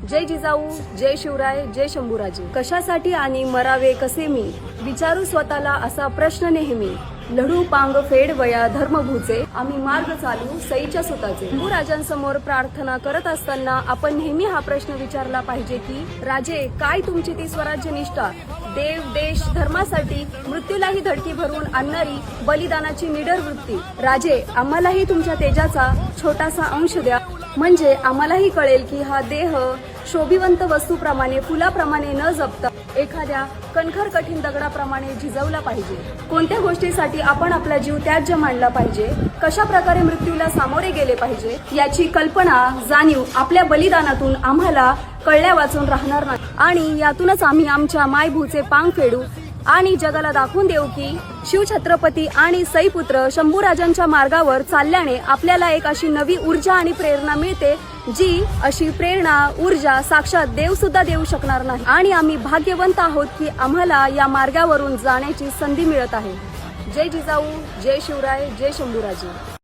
जय जिजाऊ, जय शिवराय, जय शंभूराजे. कशासाठी आणि मरावे कसे मी, विचारू स्वतःला असा प्रश्न नेहमी. लढू पांग फेड वया धर्मभूचे, आम्ही मार्ग चालू सईच्या सुताचे. शंभूराजांसमोर प्रार्थना करत असताना आपण नेहमी हा प्रश्न विचारला पाहिजे की राजे, काय तुमची ती स्वराज्य निष्ठा? देव देश धर्मासाठी मृत्यूलाही धडकी भरून आणणारी बलिदानाची निडर वृत्ती. राजे, आम्हालाही तुमच्या तेजाचा छोटासा अंश द्या, म्हणजे आम्हालाही कळेल की हा देह शोभिवंत वस्तूप्रमाणे फुलाप्रमाणे न जपता एखाद्या कणखर कठीण दगडाप्रमाणे झिजवला पाहिजे. कोणत्या गोष्टीसाठी आपण आपला जीव त्याज्य मानला पाहिजे, कशा प्रकारे मृत्यूला सामोरे गेले पाहिजे, याची कल्पना जाणीव आपल्या बलिदानातून आम्हाला कळल्या वाचून राहणार नाही. आणि यातूनच आम्ही आमच्या मायभूचे पांग फेडू आणि जगाला दाखवून देऊ की शिवछत्रपती आणि सईपुत्र शंभूराजांच्या मार्गावर चालल्याने आपल्याला एक अशी नवी ऊर्जा आणि प्रेरणा मिळते, जी अशी प्रेरणा ऊर्जा साक्षात देव सुद्धा देऊ शकणार नाही. आणि आम्ही भाग्यवंत आहोत की आम्हाला या मार्गावरून जाण्याची संधी मिळत आहे. जय जिजाऊ, जय शिवराय, जय शंभूराजे.